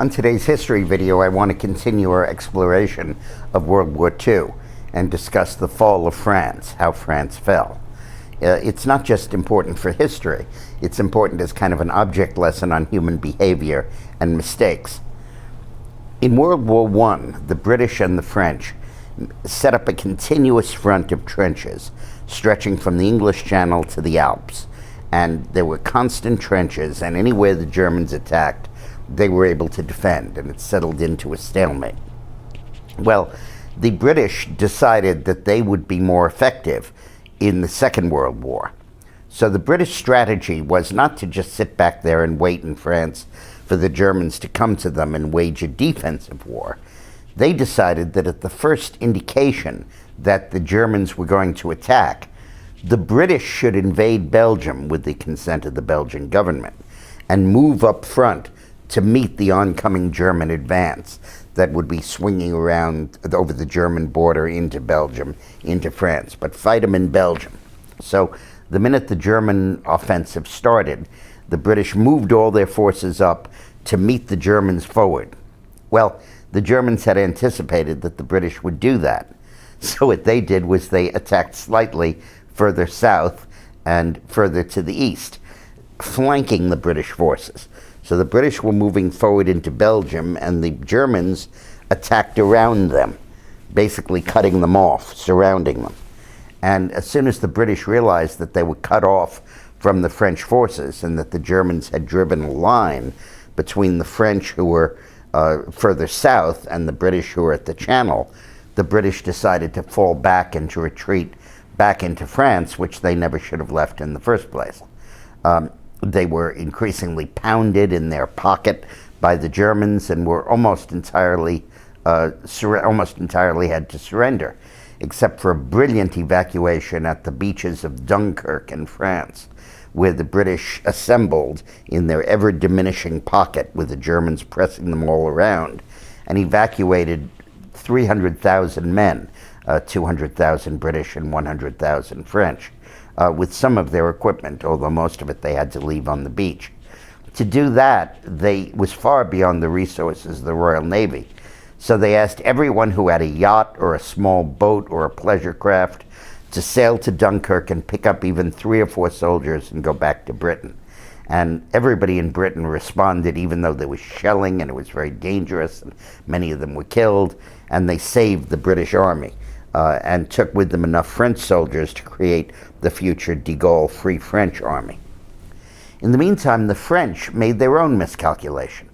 On today's history video, I want to continue our exploration of World War II and discuss the fall of France, how France fell. It's not just important for history, it's important as kind of an object lesson on human behavior and mistakes. In World War I, the British and the French set up a continuous front of trenches stretching from the English Channel to the Alps. And there were constant trenches, and anywhere the Germans attacked, they were able to defend, and it settled into a stalemate. Well, the British decided that they would be more effective in the Second World War. So the British strategy was not to just sit back there and wait in France for the Germans to come to them and wage a defensive war. They decided that at the first indication that the Germans were going to attack, the British should invade Belgium with the consent of the Belgian government and move up front to meet the oncoming German advance that would be swinging around over the German border into Belgium, into France, but fight them in Belgium. So the minute the German offensive started, the British moved all their forces up to meet the Germans forward. Well, the Germans had anticipated that the British would do that. So what they did was they attacked slightly further south and further to the east, flanking the British forces. So the British were moving forward into Belgium, and the Germans attacked around them, basically cutting them off, surrounding them. And as soon as the British realized that they were cut off from the French forces and that the Germans had driven a line between the French, who were further south, and the British, who were at the Channel, the British decided to fall back and to retreat back into France, which they never should have left in the first place. They were increasingly pounded in their pocket by the Germans and were almost entirely had to surrender, except for a brilliant evacuation at the beaches of Dunkirk in France, where the British assembled in their ever-diminishing pocket with the Germans pressing them all around, and evacuated 300,000 men, 200,000 British and 100,000 French, with some of their equipment, although most of it they had to leave on the beach. To do that, was far beyond the resources of the Royal Navy. So they asked everyone who had a yacht or a small boat or a pleasure craft to sail to Dunkirk and pick up even 3 or 4 soldiers and go back to Britain. And everybody in Britain responded, even though there was shelling and it was very dangerous, and many of them were killed, and they saved the British Army. And took with them enough French soldiers to create the future de Gaulle Free French Army. In the meantime, the French made their own miscalculation.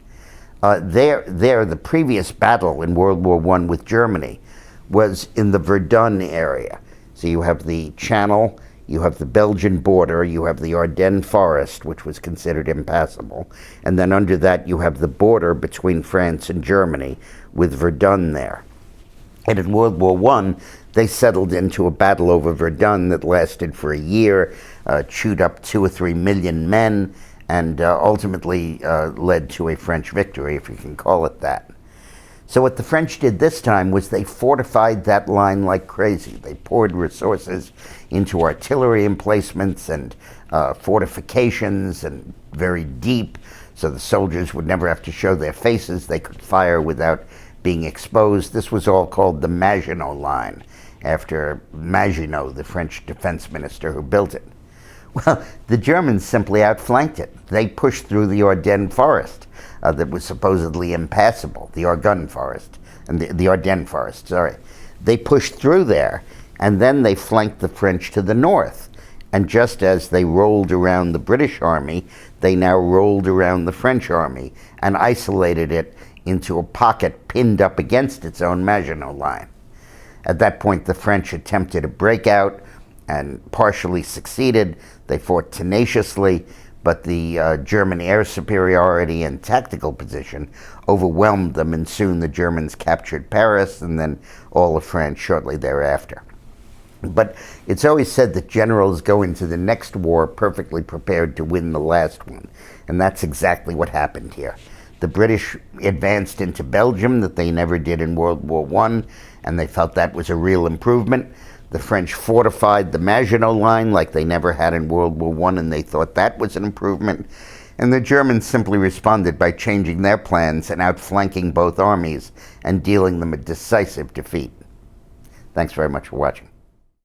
The previous battle in World War I with Germany was in the Verdun area. So you have the Channel, you have the Belgian border, you have the Ardennes forest, which was considered impassable, and then under that you have the border between France and Germany with Verdun there. And in World War I, they settled into a battle over Verdun that lasted for a year, chewed up 2 or 3 million men, and ultimately led to a French victory, if you can call it that. So what the French did this time was they fortified that line like crazy. They poured resources into artillery emplacements and fortifications, and very deep, so the soldiers would never have to show their faces. They could fire without being exposed. This was all called the Maginot Line, after Maginot, the French defense minister who built it. Well, the Germans simply outflanked it. They pushed through the Ardennes forest that was supposedly impassable, the Argonne forest, and the Ardennes forest, sorry. They pushed through there, and then they flanked the French to the north. And just as they rolled around the British army, they now rolled around the French army and isolated it into a pocket pinned up against its own Maginot Line. At that point, the French attempted a breakout and partially succeeded. They fought tenaciously, but the German air superiority and tactical position overwhelmed them, and soon the Germans captured Paris and then all of France shortly thereafter. But it's always said that generals go into the next war perfectly prepared to win the last one, and that's exactly what happened here. The British advanced into Belgium that they never did in World War I, and they felt that was a real improvement. The French fortified the Maginot Line like they never had in World War I, and they thought that was an improvement. And the Germans simply responded by changing their plans and outflanking both armies and dealing them a decisive defeat. Thanks very much for watching.